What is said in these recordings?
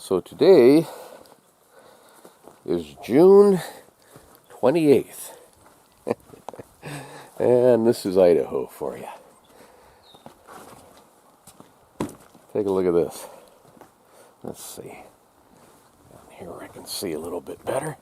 So today is June 28th, and this is Idaho for you. Take a look at this. Let's see. Down here I can see a little bit better.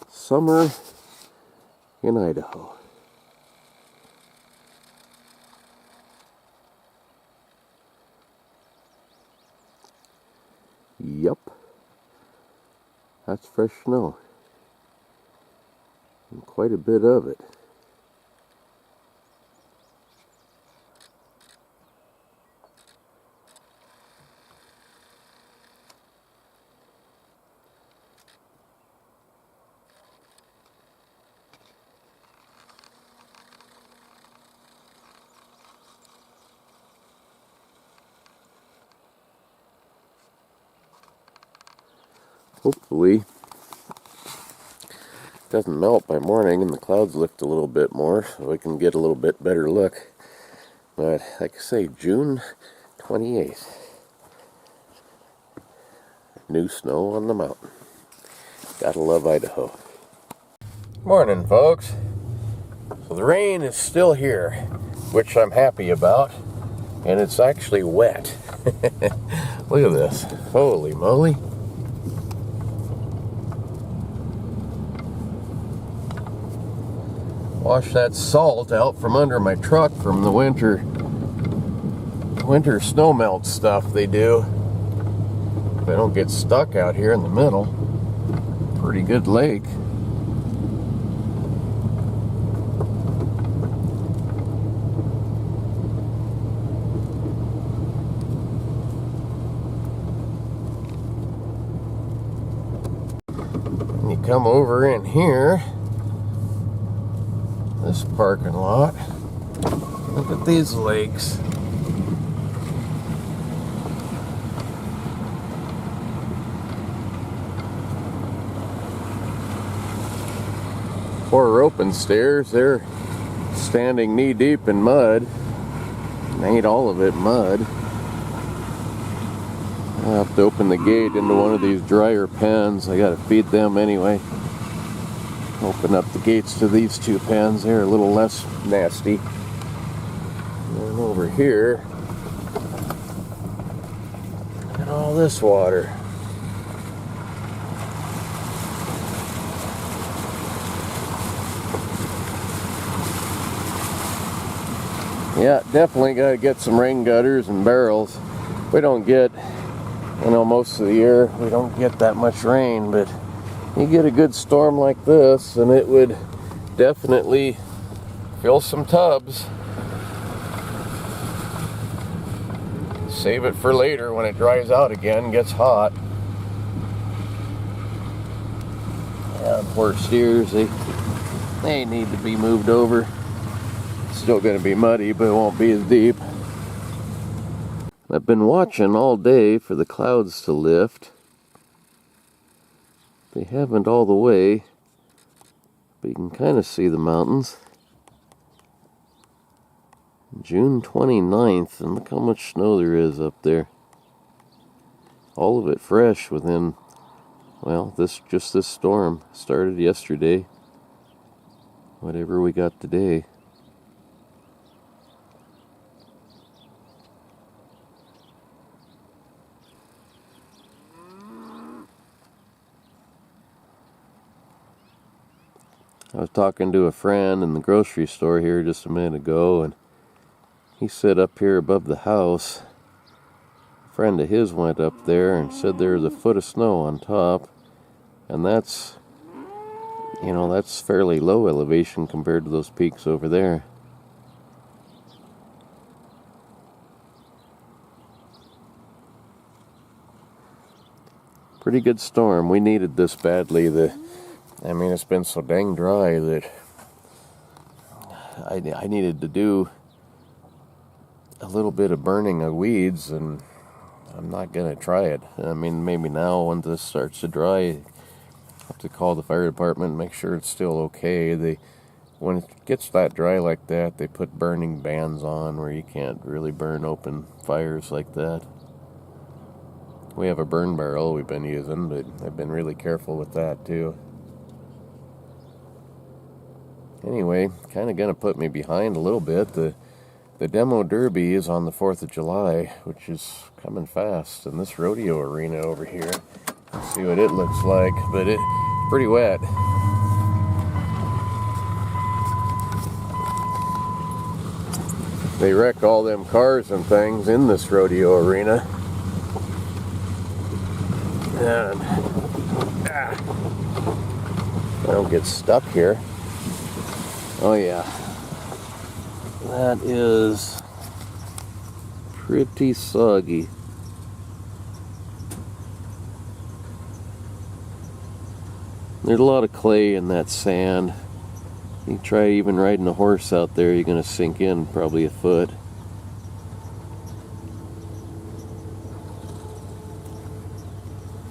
Summer in Idaho. Yup, that's fresh snow, and quite a bit of it. Hopefully it doesn't melt by morning and the clouds lift a little bit more so we can get a little bit better look. But like I say, June 28th. New snow on the mountain. Gotta love Idaho. Morning, folks. So the rain is still here, which I'm happy about, and it's actually wet. Look at this. Holy moly. Wash that salt out from under my truck from the winter snow melt stuff they do. They don't get stuck out here in the middle. Pretty good lake. And you come over in here, this parking lot. Look at these lakes. Four open stairs, they're standing knee deep in mud. And ain't all of it mud. I'll have to open the gate into one of these dryer pens. I gotta feed them anyway. Open up the gates to these two pens. They're a little less nasty. And over here, look at all this water. Yeah, definitely got to get some rain gutters and barrels. We don't get, most of the year, we don't get that much rain, but you get a good storm like this and it would definitely fill some tubs. Save it for later when it dries out again, gets hot. Yeah, poor steers, they need to be moved over. It's still going to be muddy, but it won't be as deep. I've been watching all day for the clouds to lift. They haven't all the way, but you can kind of see the mountains. June 29th, and look how much snow there is up there. All of it fresh within, this storm started yesterday. Whatever we got today. I was talking to a friend in the grocery store here just a minute ago, and he said up here above the house, a friend of his went up there and said there was a foot of snow on top, and that's fairly low elevation compared to those peaks over there. Pretty good storm. We needed this badly. It's been so dang dry that I needed to do a little bit of burning of weeds, and I'm not going to try it. Maybe now when this starts to dry, I have to call the fire department and make sure it's still okay. when it gets that dry like that, they put burning bans on where you can't really burn open fires like that. We have a burn barrel we've been using, but I've been really careful with that too. Anyway, kind of going to put me behind a little bit. The demo derby is on the 4th of July, which is coming fast, and this rodeo arena over here, let's see what it looks like, but it's pretty wet. They wreck all them cars and things in this rodeo arena. And I don't get stuck here. Oh yeah, that is pretty soggy. There's a lot of clay in that sand. You try even riding a horse out there, you're going to sink in probably a foot.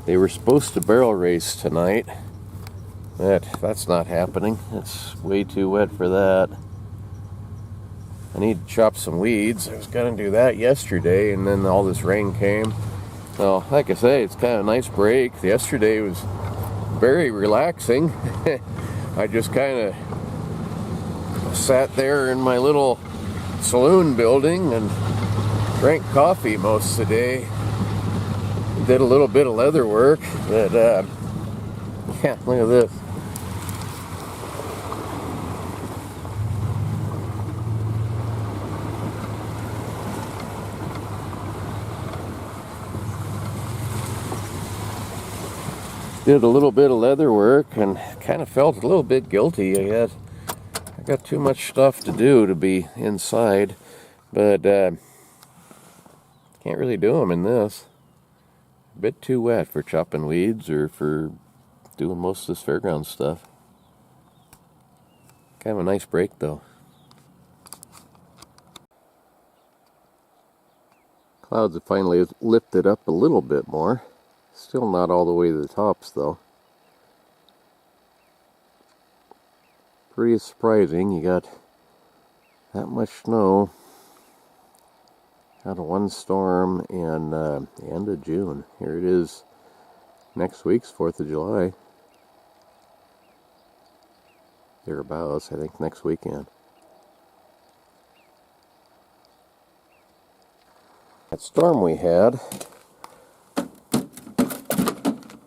They were supposed to barrel race tonight. That's not happening. It's way too wet for that. I need to chop some weeds. I was going to do that yesterday, and then all this rain came. So, like I say, it's kind of a nice break. Yesterday was very relaxing. I just kind of sat there in my little saloon building and drank coffee most of the day. Did a little bit of leather work, but yeah, look at this. Did a little bit of leather work and kind of felt a little bit guilty. I got too much stuff to do to be inside, but can't really do them in this. A bit too wet for chopping weeds or for doing most of this fairground stuff. Kind of a nice break though. Clouds have finally lifted up a little bit more. Still not all the way to the tops though. Pretty surprising, you got that much snow out of one storm in the end of June. Here it is next week's 4th of July. Thereabouts, I think next weekend. That storm we had,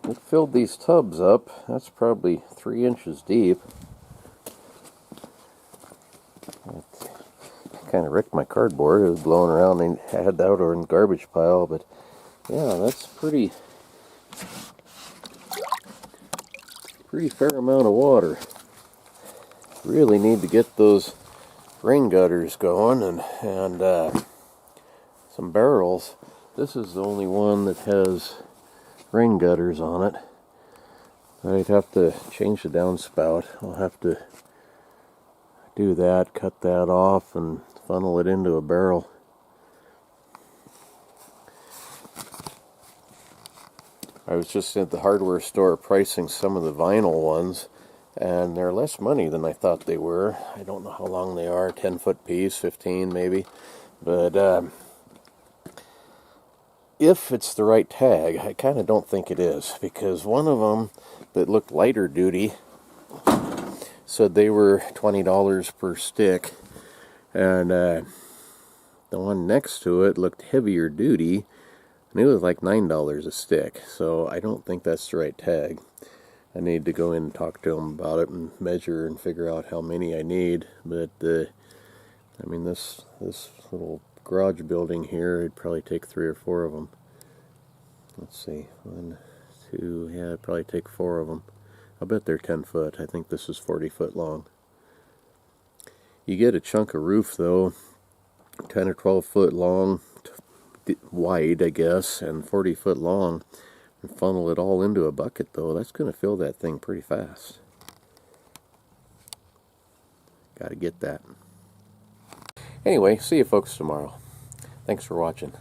it filled these tubs up. That's probably 3 inches deep. Kind of wrecked my cardboard. It was blowing around and had that out in the garbage pile, but yeah, that's pretty fair amount of water. Really need to get those rain gutters going and some barrels. This is the only one that has rain gutters on it. I'd have to change the downspout. I'll have to do that, cut that off, and funnel it into a barrel. I was just at the hardware store pricing some of the vinyl ones, and they're less money than I thought they were. I don't know how long they are, 10-foot piece, 15 maybe, but if it's the right tag, I kind of don't think it is, because one of them that looked lighter duty said they were $20 per stick, and the one next to it looked heavier duty, and it was like $9 a stick. So I don't think that's the right tag. I need to go in and talk to them about it and measure and figure out how many I need. But I mean, this little garage building here, it'd probably take 3 or 4 of them. Let's see, 1, 2, yeah, it'd probably take 4 of them. I bet they're 10 foot. I think this is 40 foot long. You get a chunk of roof though, 10 or 12 foot long, wide I guess, and 40 foot long, and funnel it all into a bucket though. That's going to fill that thing pretty fast. Got to get that. Anyway, see you folks tomorrow. Thanks for watching.